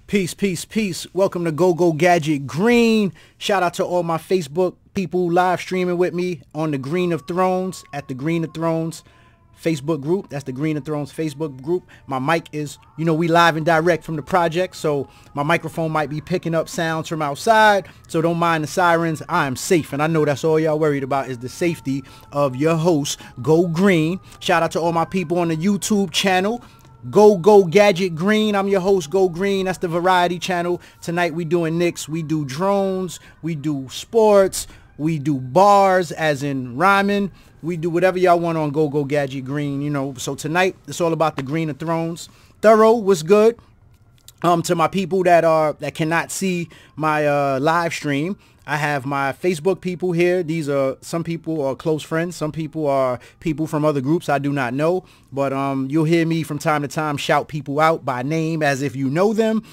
Peace, peace, peace. Welcome to GoGoGadget Green. Shout out to all my Facebook people live streaming with me on the Green of Thrones at the Green of Thrones Facebook group. That's the Green of Thrones Facebook group. My mic is, we live and direct from the project, so my microphone might be picking up sounds from outside, so don't mind the sirens. I am safe, and I know that's all y'all worried about is the safety of your host, Go Green. Shout out to all my people on the YouTube channel. GoGoGadget Green. I'm your host, Go Green. That's the variety channel. Tonight we doing Knicks. We do drones. We do sports. We do bars, as in rhyming. We do whatever y'all want on GoGoGadget Green. So tonight it's all about the Green of Thrones. Thorough was good. To my people that cannot see my live stream, I have my Facebook people here. Some people are close friends. Some people are people from other groups I do not know. But you'll hear me from time to time shout people out by name as if you know them.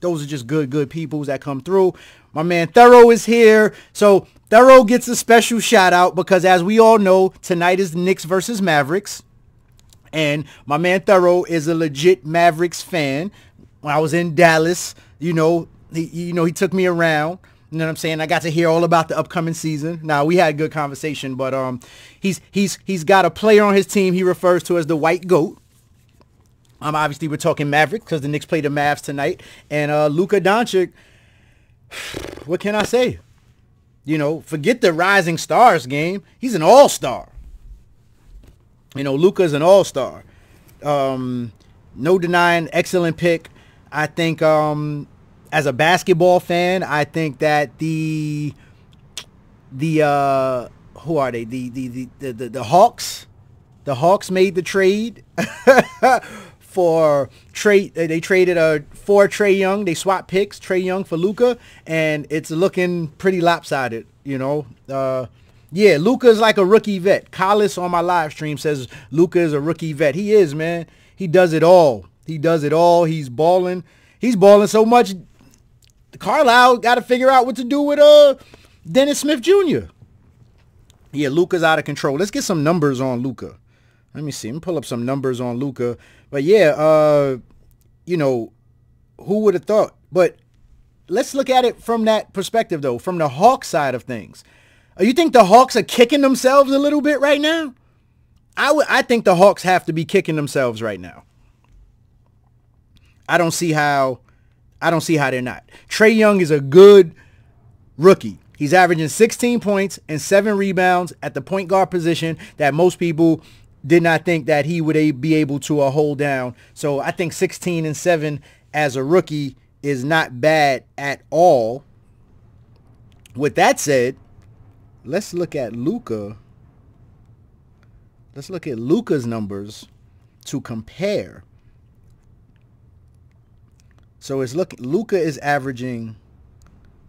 Those are just good peoples that come through. My man Thorough is here. So Thorough gets a special shout out because, as we all know, tonight is Knicks versus Mavericks. And my man Thorough is a legit Mavericks fan. When I was in Dallas, he took me around. You know what I'm saying? I got to hear all about the upcoming season. Now, we had a good conversation, but he's got a player on his team he refers to as the White Goat. Obviously, we're talking Mavericks because the Knicks play the Mavs tonight. And Luca Doncic, what can I say? Forget the Rising Stars game. He's an all-star. Luca's an all-star. No denying, excellent pick. I think as a basketball fan, I think that who are they? The Hawks. The Hawks made the trade for trade. They traded for Trae Young. They swapped picks, Trae Young for Luca, and it's looking pretty lopsided. Yeah, Luca's like a rookie vet. Collis on my live stream says Luca is a rookie vet. He is, man. He does it all. He does it all. He's balling. He's balling so much. Carlisle got to figure out what to do with Dennis Smith Jr. Yeah, Luca's out of control. Let's get some numbers on Luca. Let me see. Let me pull up some numbers on Luca. But yeah, who would have thought? But let's look at it from that perspective, though, from the Hawks side of things. You think the Hawks are kicking themselves a little bit right now? I think the Hawks have to be kicking themselves right now. I don't see how they're not. Trae Young is a good rookie. He's averaging 16 points and 7 rebounds at the point guard position that most people did not think that he would be able to hold down. So I think 16 and 7 as a rookie is not bad at all. With that said, let's look at Luca. Let's look at Luca's numbers to compare. So Luca is averaging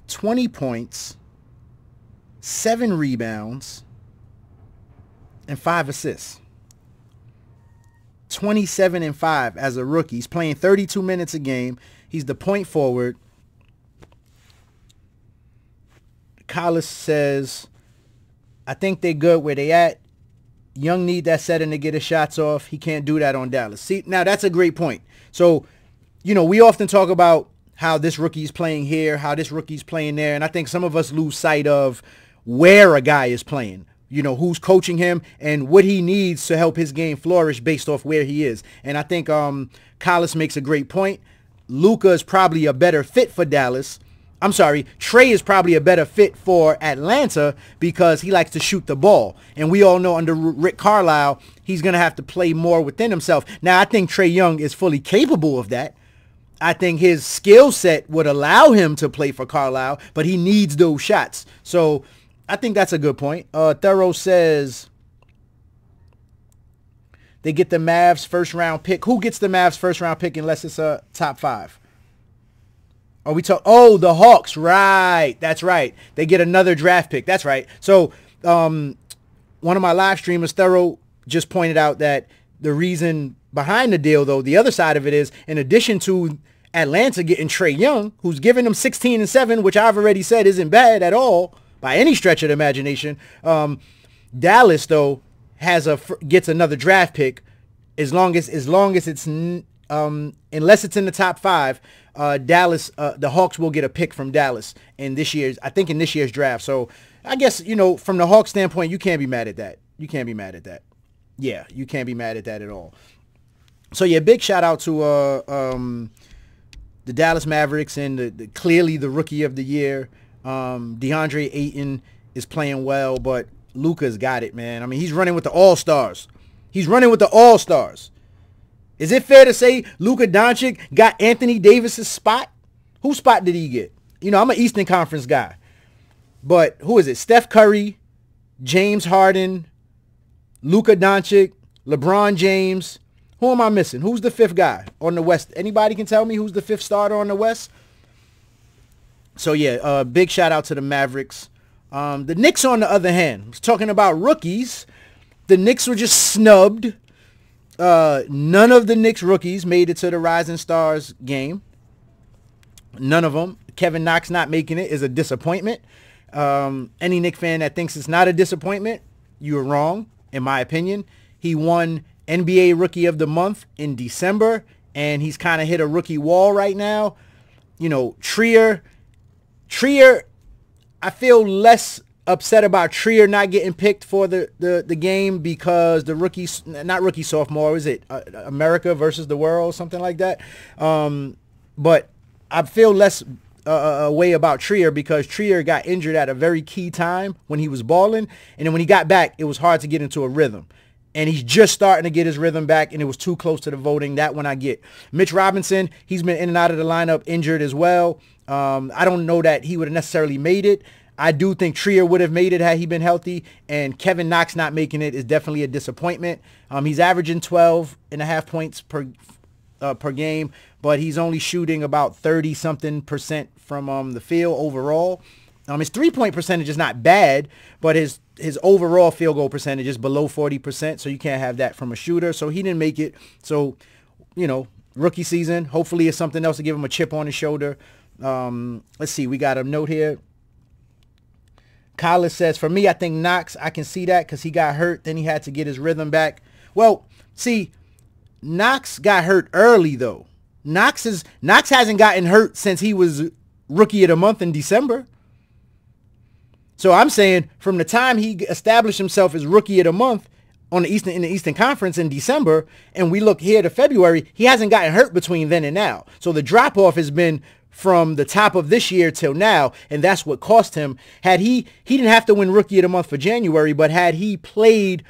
20 points, 7 rebounds, and 5 assists. 27 and 5 as a rookie. He's playing 32 minutes a game. He's the point forward. Collis says, I think they're good where they at. Young need that setting to get his shots off. He can't do that on Dallas. See, now that's a great point. So, we often talk about how this rookie's playing here, how this rookie's playing there, and I think some of us lose sight of where a guy is playing, who's coaching him and what he needs to help his game flourish based off where he is. And I think Collis makes a great point. Luca is probably a better fit for Dallas. I'm sorry, Trae is probably a better fit for Atlanta because he likes to shoot the ball. And we all know under Rick Carlisle, he's going to have to play more within himself. Now, I think Trae Young is fully capable of that. I think his skill set would allow him to play for Carlisle, but he needs those shots. So I think that's a good point. Thorough says they get the Mavs first round pick. Who gets the Mavs first round pick unless it's a top 5? The Hawks. Right. That's right. They get another draft pick. That's right. So one of my live streamers, Thorough, just pointed out that the reason behind the deal, though, the other side of it is, in addition to Atlanta getting Trae Young, who's giving them 16 and 7, which I've already said isn't bad at all by any stretch of the imagination. Dallas, though, gets another draft pick as long as it's unless it's in the top 5, Dallas, the Hawks will get a pick from Dallas in this year's draft. So I guess, from the Hawks standpoint, you can't be mad at that. You can't be mad at that. Yeah, you can't be mad at that at all. So yeah, big shout out to the Dallas Mavericks and the clearly the rookie of the year. DeAndre Ayton is playing well, but Luca's got it, man. I mean, he's running with the All-Stars. He's running with the All-Stars. Is it fair to say Luka Doncic got Anthony Davis's spot? Whose spot did he get? I'm an Eastern Conference guy. But who is it? Steph Curry, James Harden, Luka Doncic, LeBron James. Who am I missing? Who's the 5th guy on the West? Anybody can tell me who's the 5th starter on the West? So yeah, big shout out to the Mavericks. The Knicks, on the other hand, talking about rookies, the Knicks were just snubbed. None of the Knicks rookies made it to the Rising Stars game. None of them. Kevin Knox not making it is a disappointment. Any Knicks fan that thinks it's not a disappointment, you're wrong, in my opinion. He won NBA Rookie of the Month in December, and he's kind of hit a rookie wall right now. Trier, I feel less upset about Trier not getting picked for the game because the sophomore, is it America versus the world, something like that. But I feel less way about Trier because Trier got injured at a very key time when he was balling, and then when he got back, it was hard to get into a rhythm. And he's just starting to get his rhythm back, and it was too close to the voting. That one I get. Mitch Robinson, he's been in and out of the lineup injured as well. I don't know that he would have necessarily made it. I do think Trier would have made it had he been healthy, and Kevin Knox not making it is definitely a disappointment. He's averaging 12.5 points per game, but he's only shooting about 30-something% from the field overall. His 3-point percentage is not bad, but his overall field goal percentage is below 40%, so you can't have that from a shooter. So he didn't make it. So, rookie season, hopefully it's something else to give him a chip on his shoulder. Let's see, we got a note here. Collis says, for me, I think Knox, I can see that because he got hurt. Then he had to get his rhythm back. Well, see, Knox got hurt early, though. Knox hasn't gotten hurt since he was Rookie of the Month in December. So I'm saying from the time he established himself as Rookie of the Month in the Eastern Conference in December, and we look here to February, he hasn't gotten hurt between then and now. So the drop-off has been from the top of this year till now, and that's what cost him. Had he didn't have to win Rookie of the Month for January, but had he played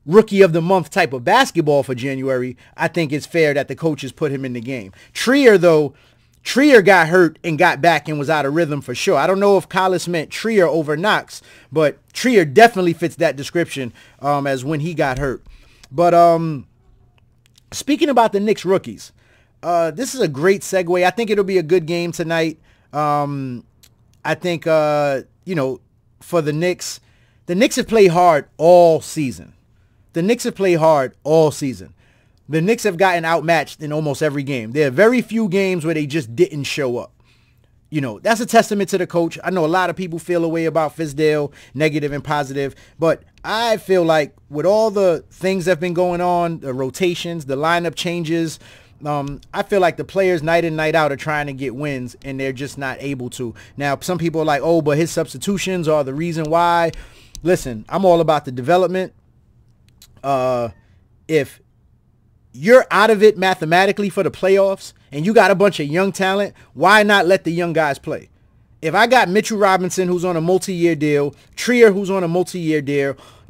Rookie of the Month type of basketball for January, I think it's fair that the coaches put him in the game. Trier got hurt and got back and was out of rhythm for sure. I don't know if Collis meant Trier over Knox, but Trier definitely fits that description as when he got hurt. But speaking about the Knicks rookies, this is a great segue. I think it'll be a good game tonight. I think, for the Knicks have played hard all season. The Knicks have gotten outmatched in almost every game. There are very few games where they just didn't show up. That's a testament to the coach. I know a lot of people feel a way about Fizdale, negative and positive, but I feel like with all the things that have been going on, the rotations, the lineup changes, I feel like the players night in, night out are trying to get wins, and they're just not able to. Now, some people are like, oh, but his substitutions are the reason why. Listen, I'm all about the development. If you're out of it mathematically for the playoffs and you got a bunch of young talent, why not let the young guys play? If I got Mitchell Robinson, who's on a multi-year deal, Trier, who's on a multi-year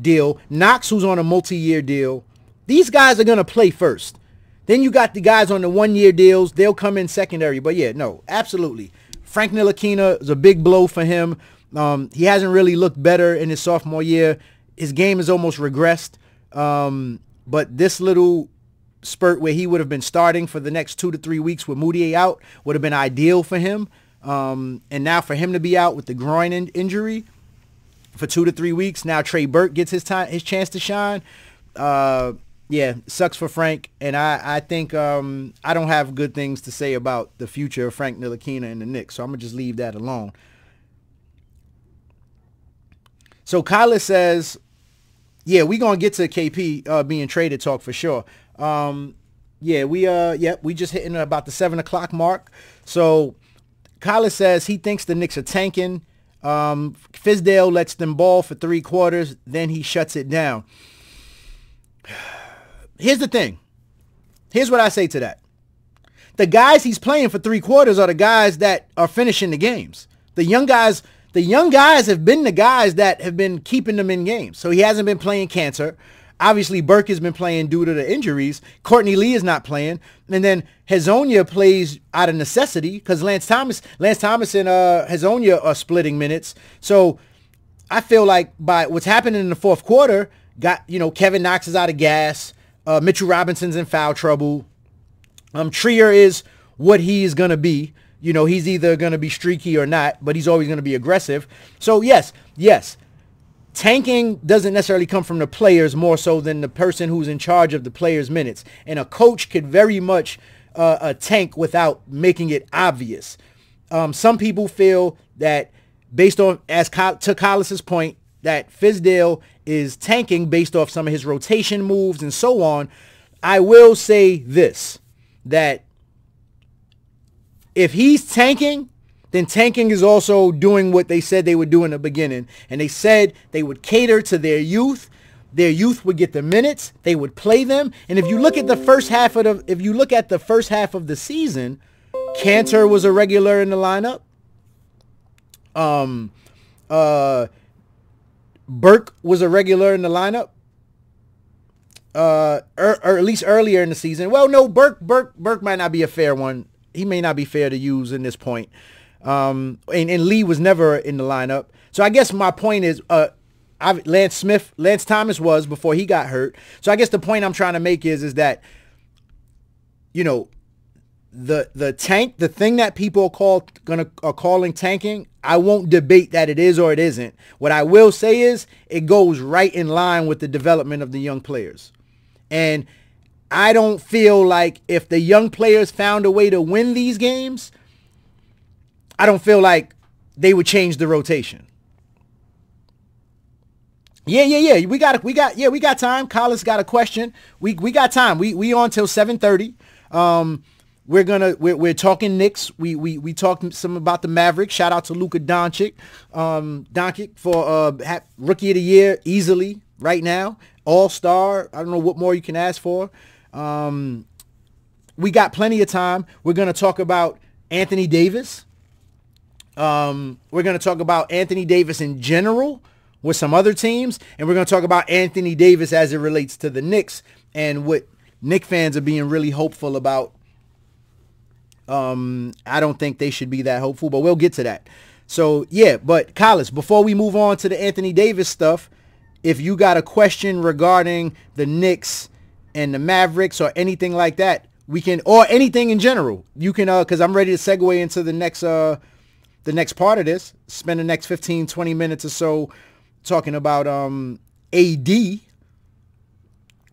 deal, Knox, who's on a multi-year deal, these guys are going to play first. Then you got the guys on the one-year deals. They'll come in secondary. But, yeah, no, absolutely. Frank Ntilikina is a big blow for him. He hasn't really looked better in his sophomore year. His game has almost regressed. But this little spurt where he would have been starting for the next 2 to 3 weeks with Moutier out would have been ideal for him. And now for him to be out with the groin injury for 2 to 3 weeks, now Trey Burke gets his chance to shine. Yeah, sucks for Frank, and I think I don't have good things to say about the future of Frank Ntilikina and the Knicks, so I'm going to just leave that alone. So Kyler says, yeah, we're going to get to KP being traded talk for sure. Yeah, we just hitting about the 7 o'clock mark. So Kyler says he thinks the Knicks are tanking. Fizdale lets them ball for 3 quarters, then he shuts it down. Here's the thing. Here's what I say to that. The guys he's playing for 3 quarters are the guys that are finishing the games. The young guys have been the guys that have been keeping them in games. So he hasn't been playing Cantor. Obviously, Burke has been playing due to the injuries. Courtney Lee is not playing. And then Hezonja plays out of necessity because Lance Thomas and Hezonja are splitting minutes. So I feel like by what's happening in the fourth quarter, Kevin Knox is out of gas. Mitchell Robinson's in foul trouble. Trier is what he is going to be. He's either going to be streaky or not, but he's always going to be aggressive. So yes. Tanking doesn't necessarily come from the players more so than the person who's in charge of the players' minutes. And a coach could very much tank without making it obvious. Some people feel that based on, to Collis's point, that Fizdale is tanking based off some of his rotation moves and so on. I will say this, that if he's tanking, then tanking is also doing what they said they would do in the beginning. And they said they would cater to their youth. Their youth would get the minutes. They would play them. And if you look at the first half of the season, Cantor was a regular in the lineup. Burke was a regular in the lineup. Or at least earlier in the season. Well, no, Burke might not be a fair one. He may not be fair to use in this point. And Lee was never in the lineup. So I guess my point is, Lance Thomas was before he got hurt. So I guess the point I'm trying to make is that, the tank, the thing that people are calling tanking, I won't debate that it is or it isn't. What I will say is it goes right in line with the development of the young players. And I don't feel like if the young players found a way to win these games, I don't feel like they would change the rotation. Yeah. We got time. Collis got a question. We got time. We on till 7:30. We're talking Knicks. We talked some about the Mavericks. Shout out to Luca Doncic. Doncic for rookie of the year easily right now. All-star. I don't know what more you can ask for. We got plenty of time. We're going to talk about Anthony Davis. We're going to talk about Anthony Davis in general with some other teams, and we're going to talk about Anthony Davis as it relates to the Knicks and what Knicks fans are being really hopeful about. I don't think they should be that hopeful, but we'll get to that. So, yeah, but Collis, before we move on to the Anthony Davis stuff, if you got a question regarding the Knicks and the Mavericks or anything like that, we can, or anything in general, you can, because I'm ready to segue into the next part of this, spend the next 15, 20 minutes or so talking about AD.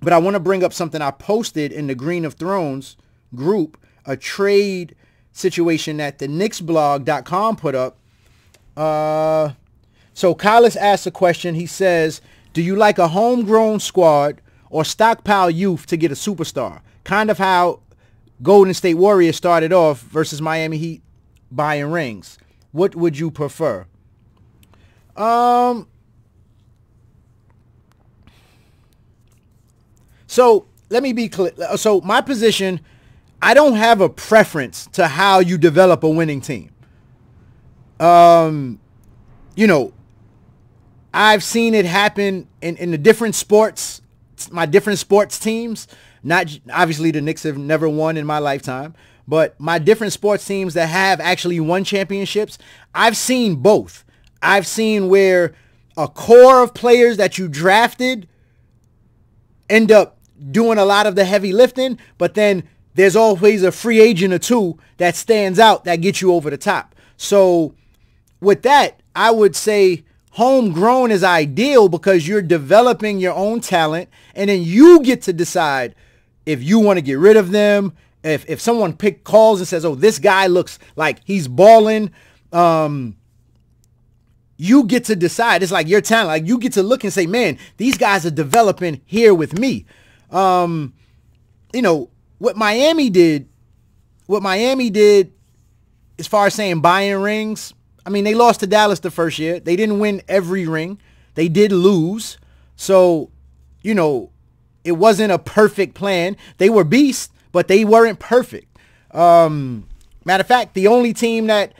But I want to bring up something I posted in the Green of Thrones group, a trade situation that the knicksblog.com put up. So Collis asked a question. He says, do you like a homegrown squad or stockpile youth to get a superstar? Kind of how Golden State Warriors started off versus Miami Heat buying rings. What would you prefer? So let me be clear. So my position, I don't have a preference to how you develop a winning team. I've seen it happen in the different sports, my different sports teams. Not obviously the Knicks have never won in my lifetime, but my different sports teams that have actually won championships, I've seen both. I've seen where a core of players that you drafted end up doing a lot of the heavy lifting, but then there's always a free agent or two that stands out that gets you over the top. So with that, I would say homegrown is ideal because you're developing your own talent, and then you get to decide if you want to get rid of them. If someone calls and says, oh, this guy looks like he's balling, you get to decide. It's like your talent. Like you get to look and say, man, these guys are developing here with me. what Miami did, as far as saying buying rings, I mean, they lost to Dallas the first year. They didn't win every ring. They did lose. So, you know, it wasn't a perfect plan. They were beasts, but they weren't perfect. Matter of fact, the only team that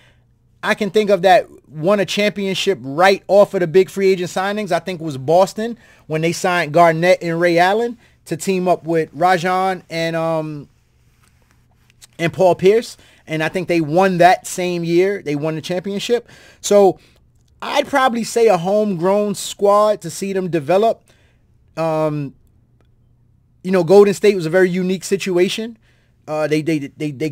I can think of that won a championship right off of the big free agent signings, I think, was Boston when they signed Garnett and Ray Allen to team up with Rajon and Paul Pierce. And I think they won that same year. They won the championship. So I'd probably say a homegrown squad to see them develop. You know, Golden State was a very unique situation. They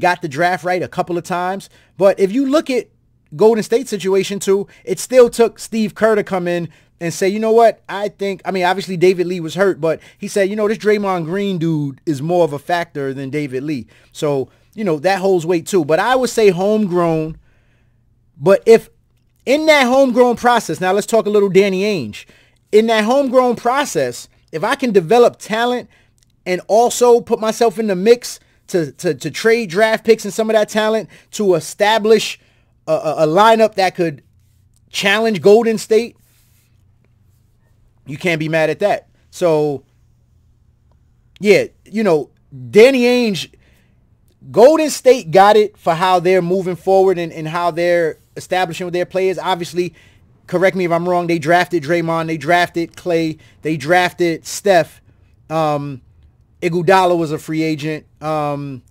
got the draft right a couple of times. But if you look at Golden State situation too, it still took Steve Kerr to come in and say, you know what, I mean, obviously David Lee was hurt, but he said, you know, this Draymond Green dude is more of a factor than David Lee. So, you know, that holds weight too. But I would say homegrown. But if in that homegrown process, now let's talk a little Danny Ainge. In that homegrown process, if I can develop talent and also put myself in the mix to trade draft picks and some of that talent to establish a lineup that could challenge Golden State, you can't be mad at that. So, yeah, you know, Danny Ainge, Golden State got it for how they're moving forward and how they're establishing with their players. Obviously, correct me if I'm wrong, they drafted Draymond, they drafted Clay, they drafted Steph. Iguodala was a free agent. Kevin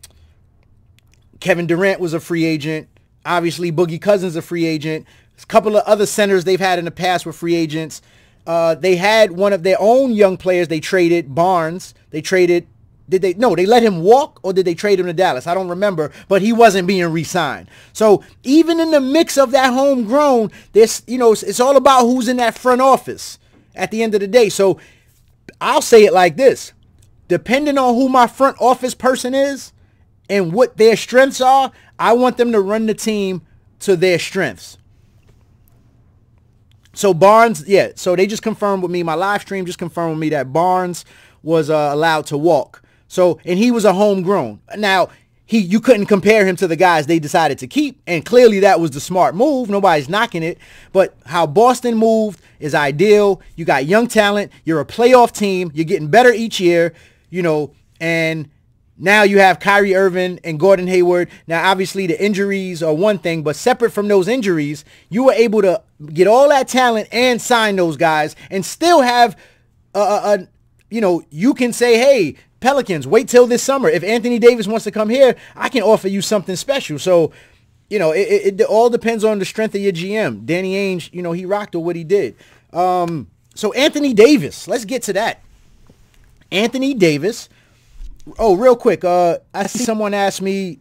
Durant was a free agent. Obviously, Boogie Cousins a free agent. A couple of other centers they've had in the past were free agents. They had one of their own young players they traded, Barnes. They traded, they let him walk, or did they trade him to Dallas? I don't remember, but he wasn't being re-signed. So even in the mix of that homegrown, this, you know, it's all about who's in that front office at the end of the day. So I'll say it like this. Depending on who my front office person is and what their strengths are, I want them to run the team to their strengths. So Barnes, yeah, so they just confirmed with me, my live stream just confirmed with me that Barnes was allowed to walk. So, and he was a homegrown. Now, you couldn't compare him to the guys they decided to keep, and clearly that was the smart move. Nobody's knocking it, but how Boston moved is ideal. You got young talent. You're a playoff team. You're getting better each year, you know, and now you have Kyrie Irving and Gordon Hayward. Now, obviously, the injuries are one thing, but separate from those injuries, you were able to get all that talent and sign those guys and still have, you know, you can say, hey, Pelicans, wait till this summer. If Anthony Davis wants to come here, I can offer you something special. So, you know, it all depends on the strength of your GM. Danny Ainge, you know, he rocked with what he did. So Anthony Davis, let's get to that. Anthony Davis. Oh, real quick. I see someone ask me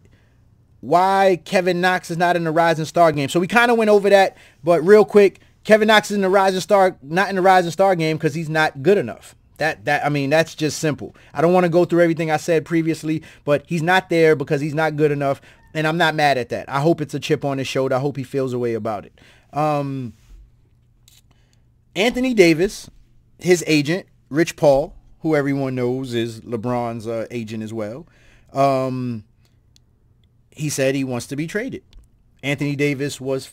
why Kevin Knox is not in the Rising Star game. So we kind of went over that, but real quick, Kevin Knox is in the Rising Star, not in the Rising Star game because he's not good enough. I mean, that's just simple. I don't want to go through everything I said previously, but he's not there because he's not good enough, and I'm not mad at that. I hope it's a chip on his shoulder. I hope he feels a way about it. Anthony Davis, his agent, Rich Paul, who everyone knows is LeBron's agent as well, he said he wants to be traded. Anthony Davis was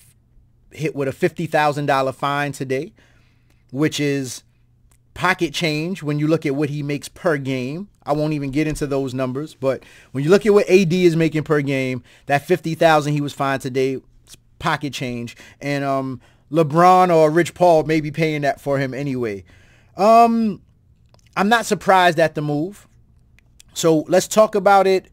hit with a $50,000 fine today, which is pocket change when you look at what he makes per game. I won't even get into those numbers, but when you look at what AD is making per game, that $50,000 he was fined today is pocket change. And LeBron or Rich Paul may be paying that for him anyway. I'm not surprised at the move. So let's talk about it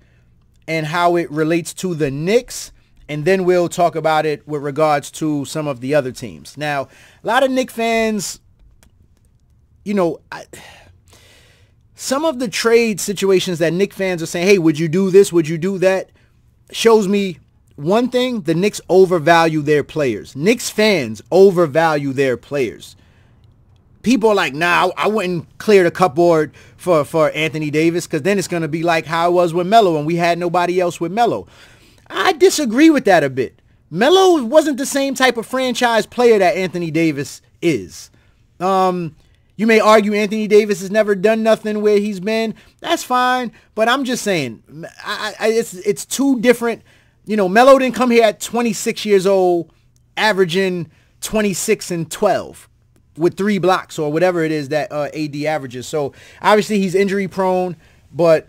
and how it relates to the Knicks, and then we'll talk about it with regards to some of the other teams. Now, a lot of Knicks fans, you know, some of the trade situations that Knicks fans are saying, hey, would you do this? Would you do that? Shows me one thing, the Knicks overvalue their players. Knicks fans overvalue their players. People are like, nah, I wouldn't clear the cupboard for Anthony Davis because then it's going to be like how it was with Melo and we had nobody else with Melo. I disagree with that a bit. Melo wasn't the same type of franchise player that Anthony Davis is. You may argue Anthony Davis has never done nothing where he's been. That's fine. But I'm just saying, it's two different. You know, Melo didn't come here at 26 years old, averaging 26 and 12 with 3 blocks or whatever it is that AD averages. So obviously he's injury prone, but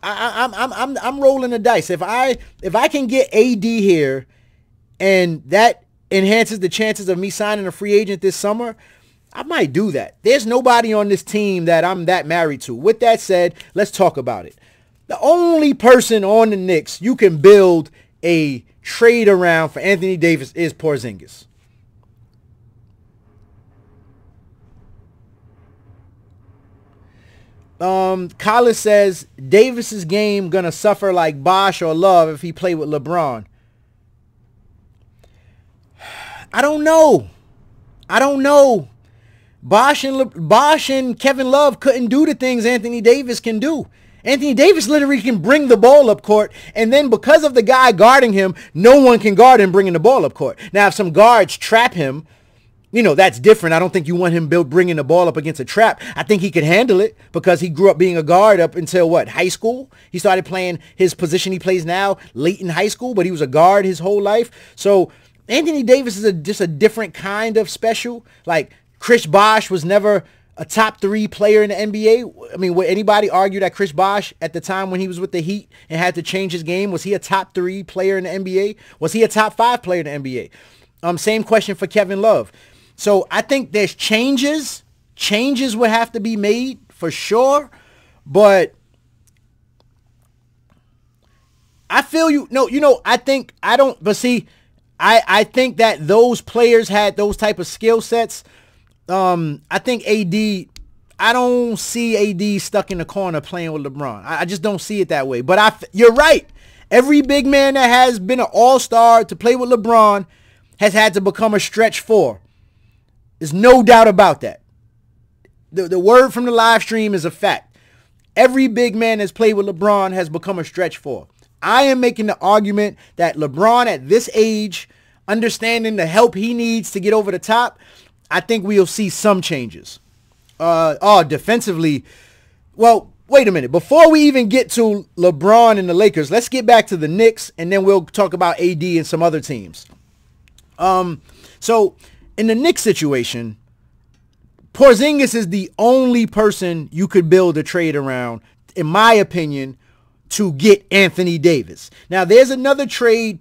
I'm rolling the dice. If I can get AD here, and that enhances the chances of me signing a free agent this summer, I might do that. There's nobody on this team that I'm that married to. With that said, let's talk about it. The only person on the Knicks you can build a trade around for Anthony Davis is Porzingis. Collis says Davis's game gonna suffer like Bosh or Love if he played with LeBron. I don't know. Bosh and Kevin Love couldn't do the things Anthony Davis can do. Anthony Davis literally can bring the ball up court, and then because of the guy guarding him, no one can guard him bringing the ball up court. Now, if some guards trap him, you know, that's different. I don't think you want him bringing the ball up against a trap. I think he could handle it because he grew up being a guard up until, what, high school? He started playing his position he plays now late in high school, but he was a guard his whole life. So Anthony Davis is just a different kind of special. Like, Chris Bosh was never a top 3 player in the NBA. I mean, would anybody argue that Chris Bosh at the time when he was with the Heat and had to change his game, was he a top 3 player in the NBA? Was he a top 5 player in the NBA? Same question for Kevin Love. So I think there's changes. Changes would have to be made for sure. But I feel you. No, you know, I think I think that those players had those type of skill sets. I think I don't see AD stuck in the corner playing with LeBron. I just don't see it that way. But you're right. Every big man that has been an all-star to play with LeBron has had to become a stretch 4. There's no doubt about that. The word from the live stream is a fact. Every big man that's played with LeBron has become a stretch 4. I am making the argument that LeBron at this age, understanding the help he needs to get over the top, I think we'll see some changes. Defensively, well, wait a minute. Before we even get to LeBron and the Lakers, let's get back to the Knicks, and then we'll talk about AD and some other teams. So in the Knicks situation, Porzingis is the only person you could build a trade around, in my opinion, to get Anthony Davis. Now, there's another trade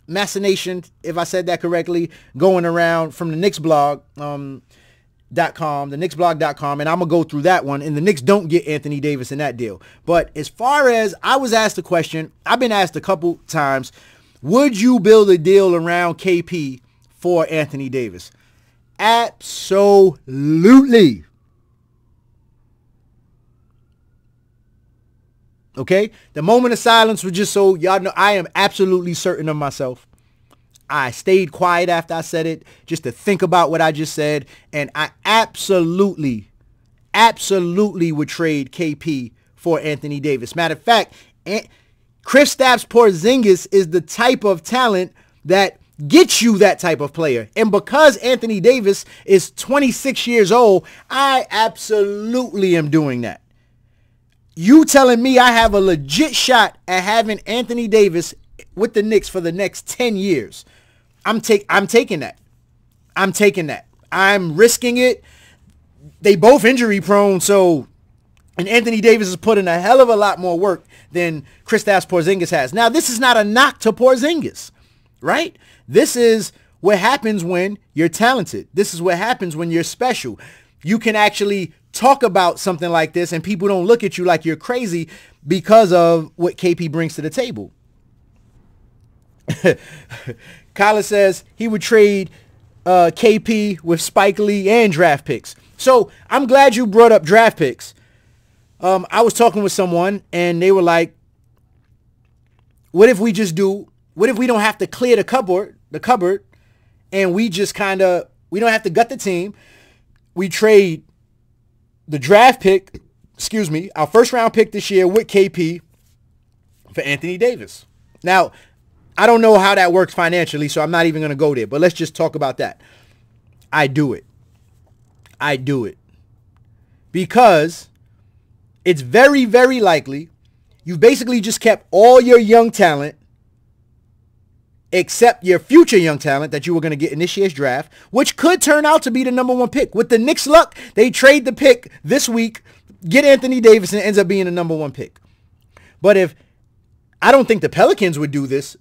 machination, if I said that correctly, going around from the Knicks blog, .com, the knicksblog.com, and I'm going to go through that one, and the Knicks don't get Anthony Davis in that deal. But as far as I was asked a question, I've been asked a couple times, would you build a deal around KP for Anthony Davis? Absolutely. Okay? The moment of silence was just so y'all know I am absolutely certain of myself. I stayed quiet after I said it just to think about what I just said. And I absolutely would trade KP for Anthony Davis. Matter of fact, Kristaps Porzingis is the type of talent that gets you that type of player. And because Anthony Davis is 26 years old, I absolutely am doing that. You telling me I have a legit shot at having Anthony Davis with the Knicks for the next 10 years. I'm taking that. I'm taking that. I'm risking it. They both injury prone, so, and Anthony Davis is putting a hell of a lot more work than Kristaps Porzingis has. Now, this is not a knock to Porzingis, right? This is what happens when you're talented. This is what happens when you're special. You can actually talk about something like this and people don't look at you like you're crazy because of what KP brings to the table. Kyla says he would trade KP with Spike Lee and draft picks. So I'm glad you brought up draft picks. I was talking with someone and they were like, what if we don't have to clear the cupboard and we just we don't have to gut the team. We trade the draft pick, our first round pick this year with KP for Anthony Davis. Now, I don't know how that works financially, so I'm not even going to go there, but let's just talk about that. I do it. I'd do it. Because it's very, very likely you've basically just kept all your young talent except your future young talent that you were going to get in this year's draft, which could turn out to be the number 1 pick. With the Knicks' luck, they trade the pick this week, get Anthony Davis, and it ends up being the number 1 pick. But I don't think the Pelicans would do this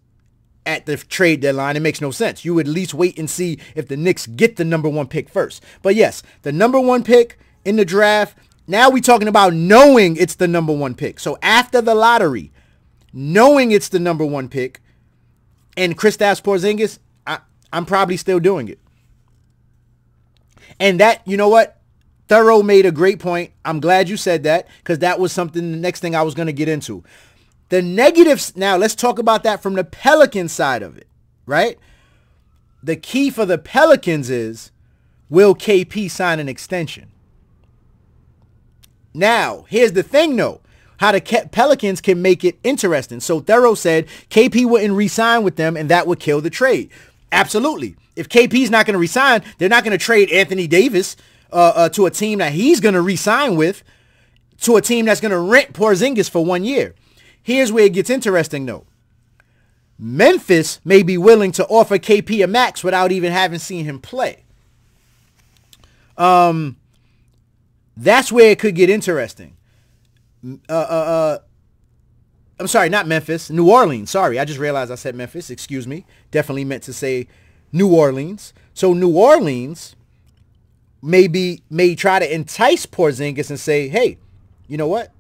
at the trade deadline. It makes no sense. You would at least wait and see if the Knicks get the number 1 pick first. But yes, the number 1 pick in the draft, now we're talking about knowing it's the number 1 pick. So after the lottery, knowing it's the number 1 pick, and Kristaps Porzingis, I'm probably still doing it. And that, you know what? Thorough made a great point. I'm glad you said that, because that was something, the next thing I was going to get into. The negatives, now let's talk about that from the Pelicans side of it, right? The key for the Pelicans is, will KP sign an extension? Now, here's the thing though, how the Pelicans can make it interesting. So Thorough said KP wouldn't re-sign with them and that would kill the trade. Absolutely. If KP's not going to re-sign, they're not going to trade Anthony Davis to a team that he's going to re-sign with, to a team that's going to rent Porzingis for 1 year. Here's where it gets interesting though. Memphis may be willing to offer KP a max without even having seen him play. That's where it could get interesting. I'm sorry, not Memphis, New Orleans. Sorry, I just realized I said Memphis. Excuse me. Definitely meant to say New Orleans. So New Orleans may try to entice Porzingis and say, hey, you know what?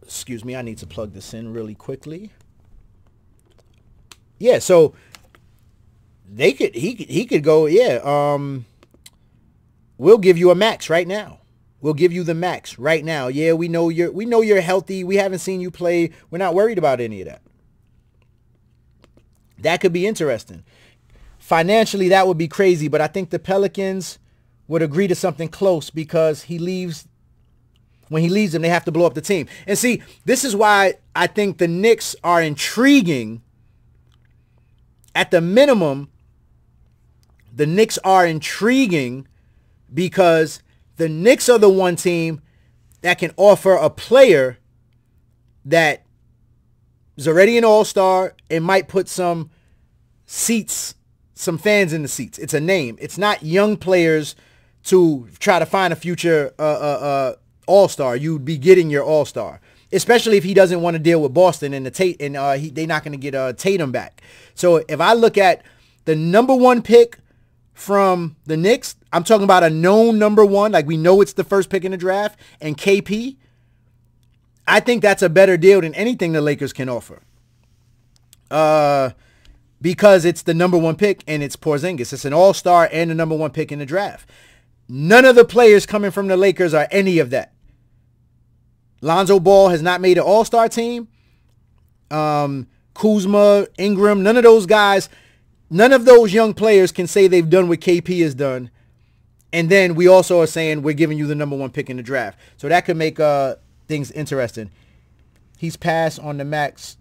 Excuse me, I need to plug this in really quickly. Yeah, so he could go, yeah, we'll give you a max right now. We'll give you the max right now. Yeah, we know you're healthy. We haven't seen you play. We're not worried about any of that. That could be interesting. Financially, that would be crazy, but I think the Pelicans would agree to something close because when he leaves them, they have to blow up the team. And see, this is why I think the Knicks are intriguing. At the minimum, the Knicks are intriguing because the Knicks are the one team that can offer a player that is already an all-star and might put some seats, some fans in the seats. It's a name. It's not young players to try to find a future all-star. You'd be getting your all-star, especially if he doesn't want to deal with Boston and they're not going to get Tatum back. So if I look at the number 1 pick from the Knicks, I'm talking about a known number 1, like we know it's the first pick in the draft, and KP, I think that's a better deal than anything the Lakers can offer. Because it's the number 1 pick and it's Porzingis. It's an all-star and the number 1 pick in the draft. None of the players coming from the Lakers are any of that. Lonzo Ball has not made an all-star team. Kuzma, Ingram, none of those guys, none of those young players can say they've done what KP has done. And then we also are saying we're giving you the number 1 pick in the draft. So that could make things interesting. He's passed on the max.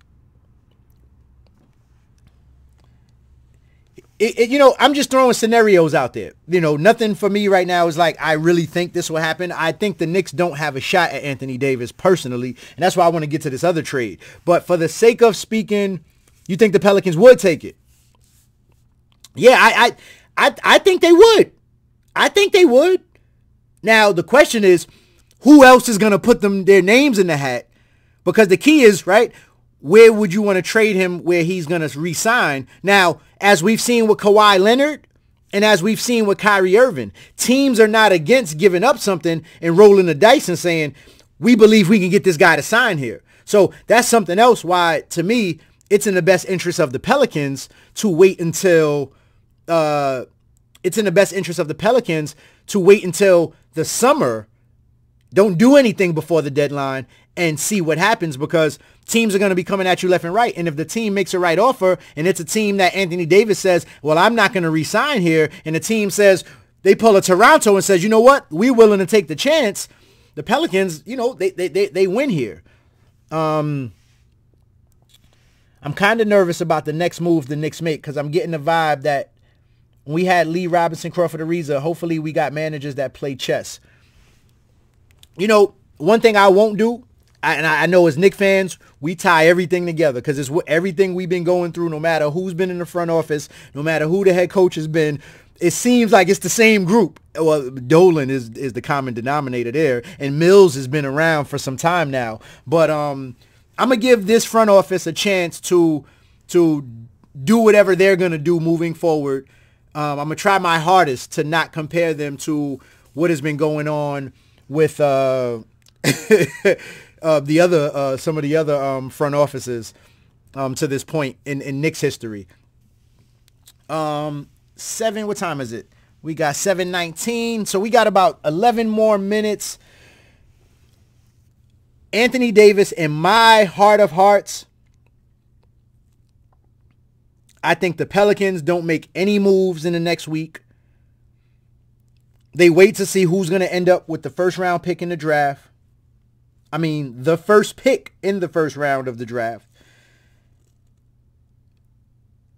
I'm just throwing scenarios out there. Nothing for me right now is like, I really think this will happen. I think the Knicks don't have a shot at Anthony Davis personally, and that's why I want to get to this other trade. But for the sake of speaking, you think the Pelicans would take it? Yeah, I think they would. I think they would. Now, the question is, who else is going to put their names in the hat? Because the key is, right, where would you want to trade him where he's going to re-sign? Now, as we've seen with Kawhi Leonard and as we've seen with Kyrie Irving, teams are not against giving up something and rolling the dice and saying, we believe we can get this guy to sign here. So that's something else why, to me, it's in the best interest of the Pelicans to wait until the summer. Don't do anything before the deadline and see what happens, because teams are going to be coming at you left and right. And if the team makes a right offer and it's a team that Anthony Davis says, well, I'm not going to re-sign here, and the team says, they pull a Toronto and says, you know what, we're willing to take the chance, the Pelicans, they win here. I'm kind of nervous about the next move the Knicks make, because I'm getting the vibe that we had Lee Robinson, Crawford, Ariza. Hopefully we got managers that play chess. You know, one thing I won't do, and I know as Knicks fans, we tie everything together because it's everything we've been going through, no matter who's been in the front office, no matter who the head coach has been. It seems like it's the same group. Well, Dolan is the common denominator there, and Mills has been around for some time now. But I'm going to give this front office a chance to do whatever they're going to do moving forward. I'm going to try my hardest to not compare them to what has been going on with some of the other front offices to this point in Knicks history. What time is it? We got 7:19, so we got about 11 more minutes. Anthony Davis, in my heart of hearts, I think the Pelicans don't make any moves in the next week. They wait to see who's going to end up with the first round pick in the draft. I mean, the first pick in the first round of the draft.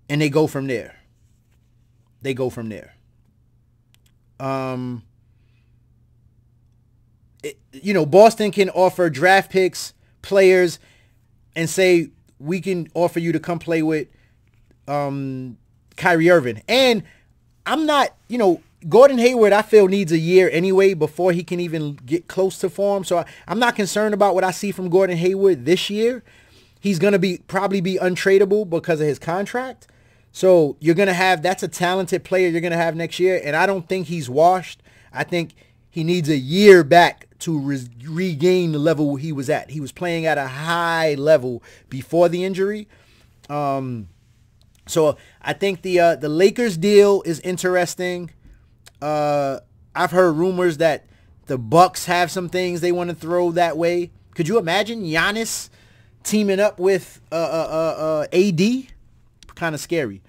And they go from there. Boston can offer draft picks, players, and say, we can offer you to come play with Kyrie Irving. And I'm not, Gordon Hayward, I feel, needs a year anyway before he can even get close to form. So I'm not concerned about what I see from Gordon Hayward this year. He's going to probably be untradeable because of his contract. So you're going to have, that's a talented player you're going to have next year. And I don't think he's washed. I think he needs a year back to regain the level he was at. He was playing at a high level before the injury. So I think the Lakers deal is interesting. I've heard rumors that the Bucks have some things they want to throw that way. Could you imagine Giannis teaming up with AD? Kind of scary.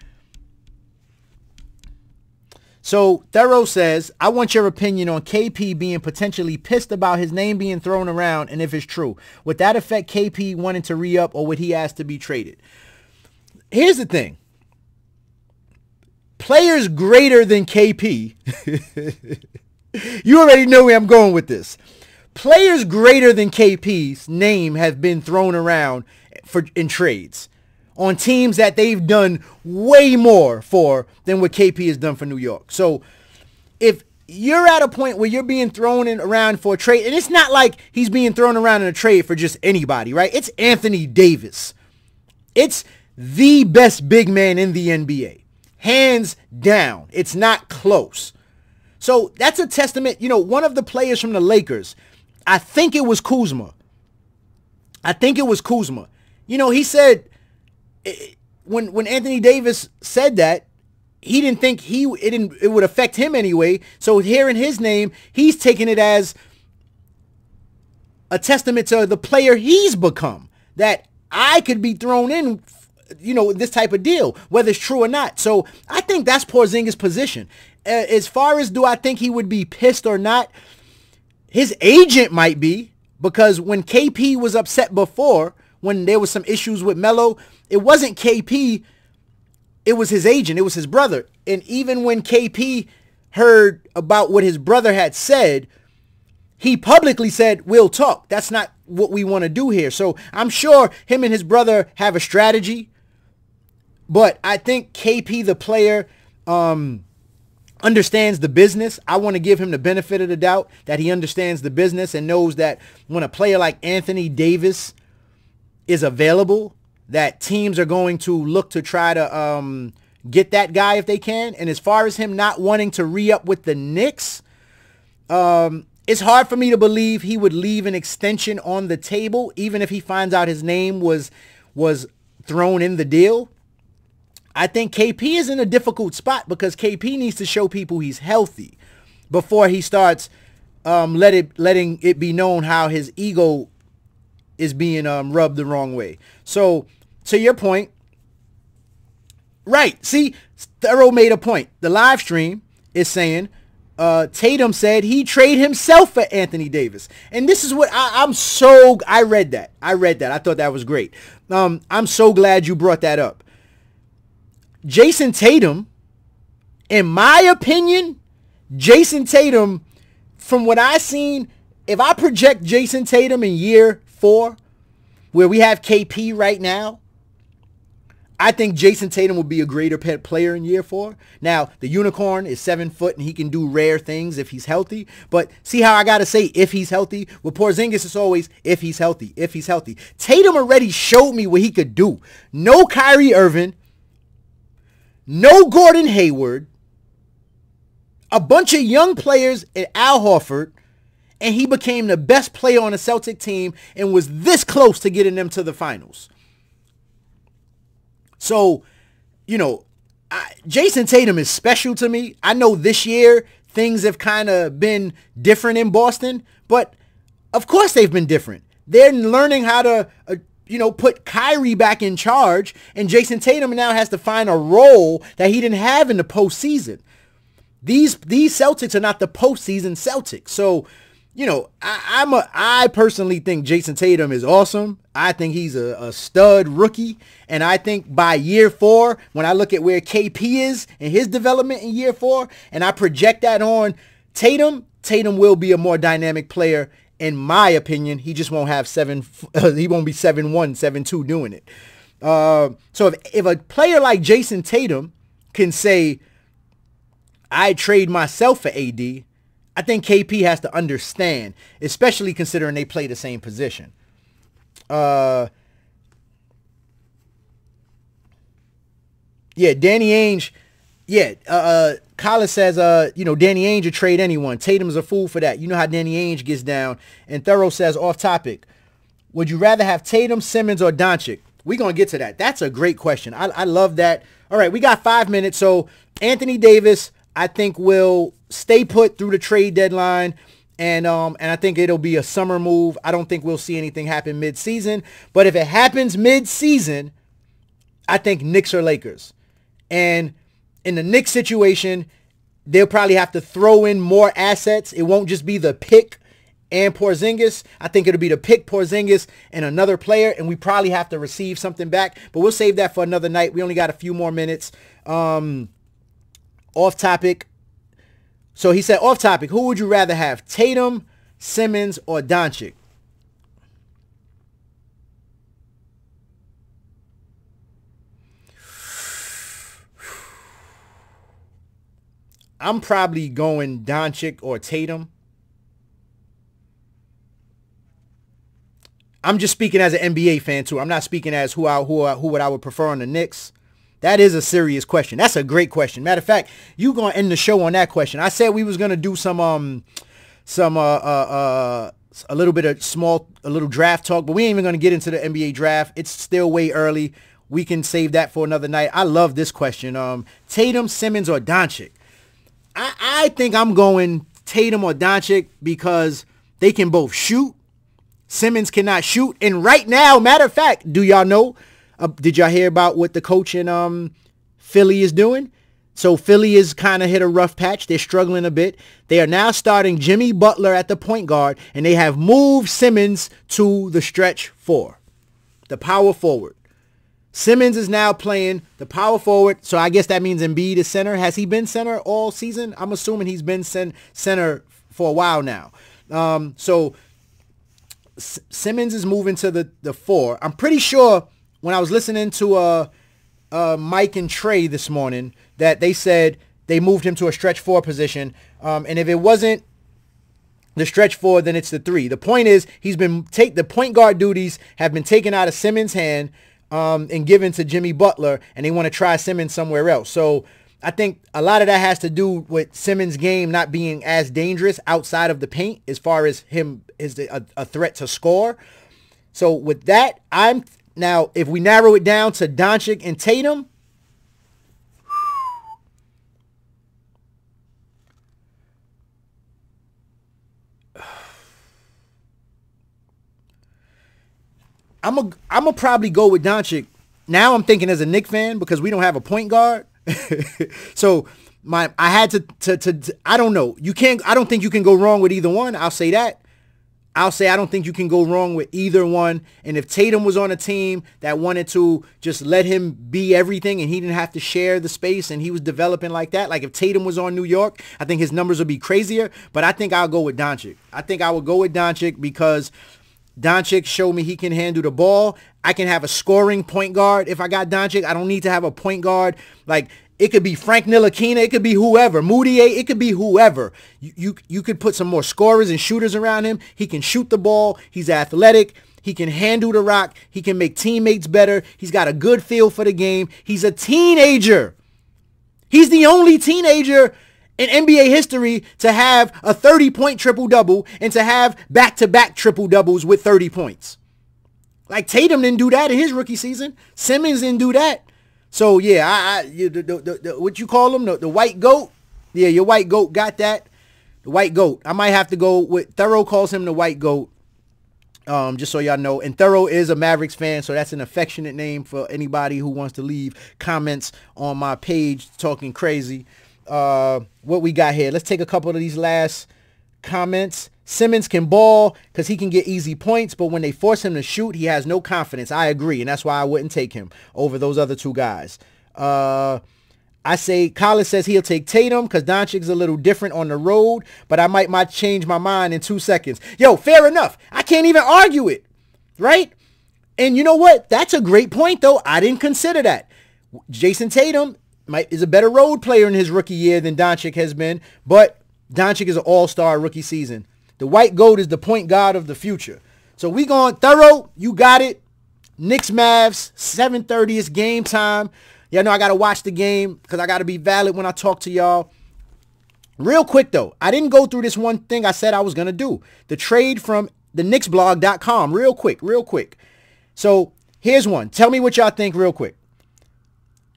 So Thorough says, I want your opinion on KP being potentially pissed about his name being thrown around, and if it's true. Would that affect KP wanting to re-up, or would he ask to be traded? Here's the thing. Players greater than KP, you already know where I'm going with this. Players greater than KP's name have been thrown around in trades on teams that they've done way more for than what KP has done for New York. So if you're at a point where you're being thrown around for a trade, and it's not like he's being thrown around in a trade for just anybody, right? It's Anthony Davis. It's the best big man in the NBA. Hands down. It's not close. So that's a testament. One of the players from the Lakers, I think it was Kuzma. He said, when Anthony Davis said that, he didn't think it would affect him anyway. So hearing his name, he's taking it as a testament to the player he's become, that I could be thrown in, this type of deal, whether it's true or not. So I think that's Porzingis' position. As far as do I think he would be pissed or not, his agent might be, because when KP was upset before, when there was some issues with Melo, it wasn't KP, it was his agent, it was his brother. And even when KP heard about what his brother had said, he publicly said, we'll talk. That's not what we want to do here. So I'm sure him and his brother have a strategy. But I think KP, the player, understands the business. I want to give him the benefit of the doubt that he understands the business and knows that when a player like Anthony Davis is available, that teams are going to look to try to get that guy if they can. And as far as him not wanting to re-up with the Knicks, it's hard for me to believe he would leave an extension on the table, even if he finds out his name was thrown in the deal. I think KP is in a difficult spot because KP needs to show people he's healthy before he starts letting it be known how his ego is being rubbed the wrong way. So to your point, right? See, Thorough made a point. The live stream is saying Tatum said he trade himself for Anthony Davis, and this is what I read that. I thought that was great. I'm so glad you brought that up. Jason Tatum In my opinion, Jason Tatum, from what I've seen, if I project Jason Tatum in year 4, where we have KP right now, I think Jason Tatum will be a greater player in year 4. Now, the unicorn is 7 foot and he can do rare things if he's healthy. But see how I got to say if he's healthy? With Porzingis, it's always if he's healthy, if he's healthy. Tatum already showed me what he could do. No Kyrie Irving. No Gordon Hayward. A bunch of young players at Al Horford. And he became the best player on the Celtic team and was this close to getting them to the finals. So, you know, Jason Tatum is special to me. I know this year things have kind of been different in Boston, but of course they've been different. They're learning how to, put Kyrie back in charge, and Jason Tatum now has to find a role that he didn't have in the postseason. These Celtics are not the postseason Celtics. So, you know, I personally think Jason Tatum is awesome. I think he's a stud rookie. And I think by year 4, when I look at where KP is and his development in year 4, and I project that on Tatum will be a more dynamic player. In my opinion, he just won't have he won't be 7-1, 7-2 doing it. So if a player like Jason Tatum can say, I trade myself for AD, I think KP has to understand, especially considering they play the same position. Yeah, Danny Ainge. Yeah, Collis says, Danny Ainge would trade anyone. Tatum's a fool for that. You know how Danny Ainge gets down. And Thorough says, off topic, would you rather have Tatum, Simmons, or Doncic? We're going to get to that. That's a great question. I love that. All right, we got 5 minutes. So Anthony Davis, I think, will stay put through the trade deadline. And I think it'll be a summer move. I don't think we'll see anything happen mid-season. But if it happens mid-season, I think Knicks or Lakers. And in the Knicks situation, they'll probably have to throw in more assets. It won't just be the pick and Porzingis. I think it'll be the pick, Porzingis, and another player. And we probably have to receive something back. But we'll save that for another night. We only got a few more minutes. Off topic. So he said, off topic, who would you rather have, Tatum, Simmons, or Doncic? I'm probably going Doncic or Tatum. I'm just speaking as an NBA fan too. I'm not speaking as who I would prefer on the Knicks. That is a serious question. That's a great question. Matter of fact, you gonna end the show on that question. I said we was gonna do a little bit of a little draft talk, but we ain't even gonna get into the NBA draft. It's still way early. We can save that for another night. I love this question. Tatum, Simmons, or Doncic? I think I'm going Tatum or Doncic because they can both shoot. Simmons cannot shoot. And right now, matter of fact, do y'all know? Did y'all hear about what the coach in Philly is doing? So Philly is kind of hit a rough patch. They're struggling a bit. They are now starting Jimmy Butler at the point guard, and they have moved Simmons to the stretch 4, the power forward. Simmons is now playing the power forward, so I guess that means Embiid is center. Has he been center all season? I'm assuming he's been center for a while now. So Simmons is moving to the 4. I'm pretty sure when I was listening to Mike and Trey this morning that they said they moved him to a stretch 4 position. And if it wasn't the stretch 4, then it's the 3. The point is the point guard duties have been taken out of Simmons' hand and given to Jimmy Butler, and they want to try Simmons somewhere else. So I think a lot of that has to do with Simmons' game not being as dangerous outside of the paint as far as him is a threat to score. So with that, now if we narrow it down to Doncic and Tatum, I'm a probably go with Doncic. Now I'm thinking as a Knicks fan because we don't have a point guard. So I had to I don't know. I don't think you can go wrong with either one. I'll say that. I'll say I don't think you can go wrong with either one. And if Tatum was on a team that wanted to just let him be everything and he didn't have to share the space and he was developing like that, like if Tatum was on New York, I think his numbers would be crazier. But I think I'll go with Doncic. I think I would go with Doncic because Doncic showed me he can handle the ball. I can have a scoring point guard if I got Doncic. I don't need to have a point guard. Like, it could be Frank Ntilikina. It could be whoever. Moutier. It could be whoever. You could put some more scorers and shooters around him. He can shoot the ball. He's athletic. He can handle the rock. He can make teammates better. He's got a good feel for the game. He's a teenager. He's the only teenager in NBA history to have a 30-point triple-double and to have back-to-back triple-doubles with 30 points. Like, Tatum didn't do that in his rookie season. Simmons didn't do that. So, yeah, what you call him? The white goat? Yeah, your white goat got that. The white goat. I might have to go with Thorough calls him the white goat. Just so y'all know. And Thorough is a Mavericks fan, so that's an affectionate name for anybody who wants to leave comments on my page talking crazy. What we got here? Let's take a couple of these last comments. Simmons can ball because he can get easy points, but when they force him to shoot, he has no confidence. I agree, and that's why I wouldn't take him over those other two guys. I say Colin says he'll take Tatum because Doncic's a little different on the road, but I might change my mind in 2 seconds. Yo, fair enough. I can't even argue it, right? And you know what? That's a great point, though. I didn't consider that. Jason Tatum is a better road player in his rookie year than Doncic has been, but Doncic is an all-star rookie season. The white goat is the point guard of the future. So we going Thorough. You got it. Knicks Mavs, 7:30 is game time. Y'all know I got to watch the game because I got to be valid when I talk to y'all. Real quick, though, I didn't go through this one thing I said I was going to do. The trade from the knicksblog.com. Real quick. So here's one. Tell me what y'all think real quick.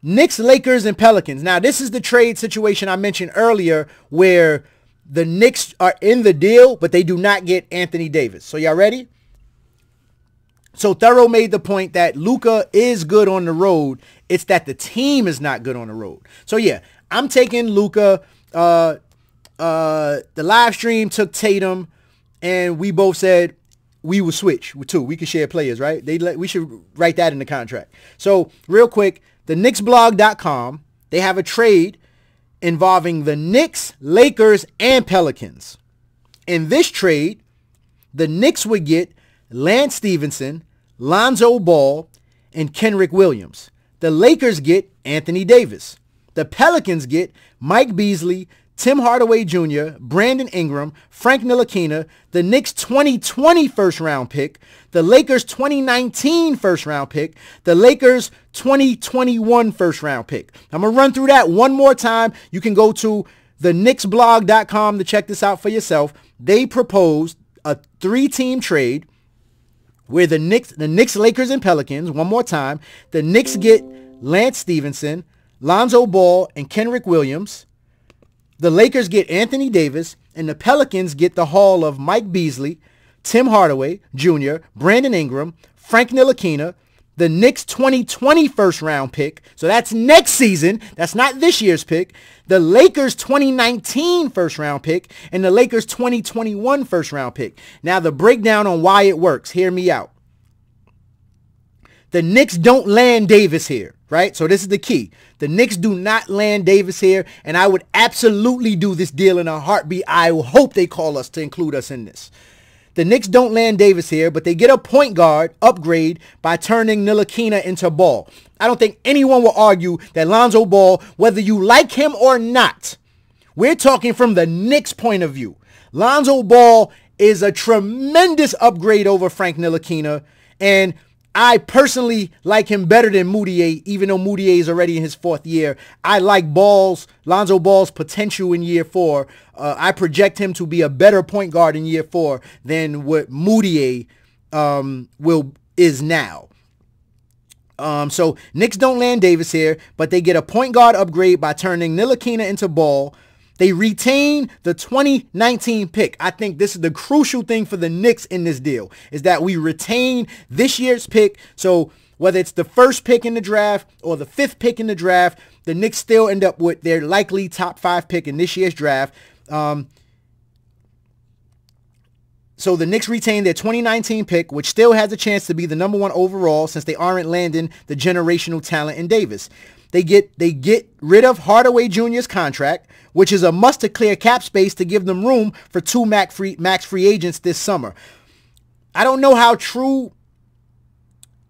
Knicks, Lakers, and Pelicans. Now, this is the trade situation I mentioned earlier where the Knicks are in the deal, but they do not get Anthony Davis. So y'all ready? So Thorough made the point that Luca is good on the road. It's that the team is not good on the road. So yeah, I'm taking Luca. The live stream took Tatum, and we both said we would switch with two. We could share players, right? We should write that in the contract. So real quick, the knicksblog.com, they have a trade involving the Knicks, Lakers, and Pelicans. In this trade, the Knicks would get Lance Stevenson, Lonzo Ball, and Kenrich Williams. The Lakers get Anthony Davis. The Pelicans get Mike Beasley, Tim Hardaway Jr., Brandon Ingram, Frank Ntilikina, the Knicks 2020 first-round pick, the Lakers 2019 first-round pick, the Lakers 2021 first-round pick. I'm going to run through that one more time. You can go to the knicksblog.com to check this out for yourself. They proposed a 3-team trade where the Knicks, Lakers, and Pelicans, one more time, the Knicks get Lance Stevenson, Lonzo Ball, and Kenrich Williams. The Lakers get Anthony Davis, and the Pelicans get the haul of Mike Beasley, Tim Hardaway Jr., Brandon Ingram, Frank Ntilikina, the Knicks 2020 first-round pick. So that's next season. That's not this year's pick. The Lakers 2019 first-round pick, and the Lakers 2021 first-round pick. Now, the breakdown on why it works. Hear me out. The Knicks don't land Davis here, right? So this is the key. The Knicks do not land Davis here, and I would absolutely do this deal in a heartbeat. I hope they call us to include us in this. The Knicks don't land Davis here, but they get a point guard upgrade by turning Ntilikina into Ball. I don't think anyone will argue that Lonzo Ball, whether you like him or not, we're talking from the Knicks' point of view. Lonzo Ball is a tremendous upgrade over Frank Ntilikina, and I personally like him better than Moutier, even though Moutier is already in his 4th year. I like Lonzo Ball's potential in year 4. I project him to be a better point guard in year 4 than what Moutier is now. So Knicks don't land Davis here, but they get a point guard upgrade by turning Ntilikina into Ball. They retain the 2019 pick. I think this is the crucial thing for the Knicks in this deal, is that we retain this year's pick. So whether it's the 1st pick in the draft or the 5th pick in the draft, the Knicks still end up with their likely top 5 pick in this year's draft. So the Knicks retain their 2019 pick, which still has a chance to be the #1 overall since they aren't landing the generational talent in Davis. They get rid of Hardaway Jr.'s contract, which is a must to clear cap space to give them room for 2 max free agents this summer. I don't know how true.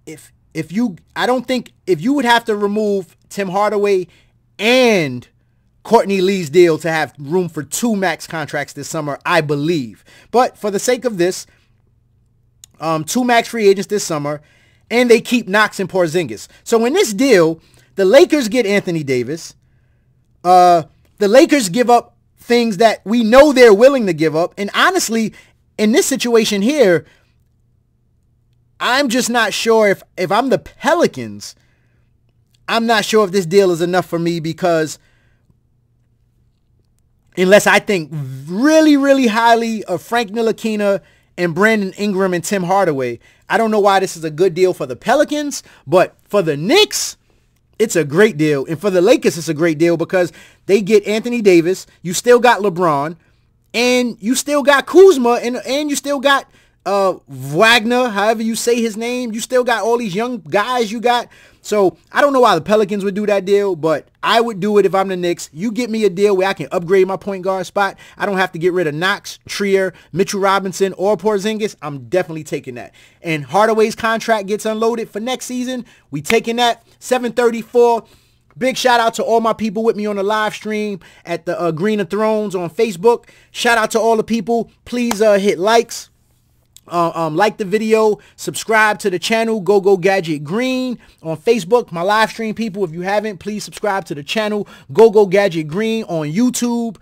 I don't think if you would have to remove Tim Hardaway and Courtney Lee's deal to have room for 2 max contracts this summer, I believe. But for the sake of this, 2 max free agents this summer, and they keep Knox and Porzingis. So in this deal, the Lakers get Anthony Davis. The Lakers give up things that we know they're willing to give up. And honestly, in this situation here, I'm just not sure if I'm the Pelicans, I'm not sure if this deal is enough for me, because unless I think really, really highly of Frank Ntilikina and Brandon Ingram and Tim Hardaway, I don't know why this is a good deal for the Pelicans, but for the Knicks, it's a great deal. And for the Lakers, it's a great deal because they get Anthony Davis, you still got LeBron, and you still got Kuzma, and you still got Wagner, however you say his name. You still got all these young guys you got. So I don't know why the Pelicans would do that deal, but I would do it if I'm the Knicks. You get me a deal where I can upgrade my point guard spot. I don't have to get rid of Knox, Trier, Mitchell Robinson, or Porzingis. I'm definitely taking that. And Hardaway's contract gets unloaded for next season. We taking that. 734. Big shout out to all my people with me on the live stream at the Green of Thrones on Facebook. Shout out to all the people. Please hit likes. Like the video, subscribe to the channel, GoGoGadget Green on Facebook. My live stream people, if you haven't, please subscribe to the channel, GoGoGadget Green on YouTube.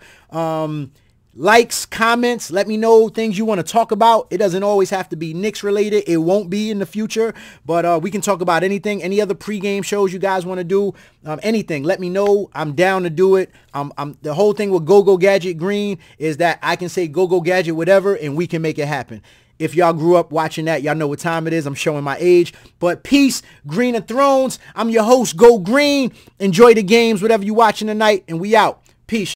Likes, comments, let me know things you want to talk about. It doesn't always have to be Knicks related. It won't be in the future, but we can talk about anything, any other pregame shows you guys want to do, anything. Let me know. I'm down to do it. The whole thing with GoGoGadget Green is that I can say GoGoGadget whatever, and we can make it happen. If y'all grew up watching that, y'all know what time it is. I'm showing my age. But peace, Green of Thrones. I'm your host, Go Green. Enjoy the games, whatever you watching tonight, and we out. Peace.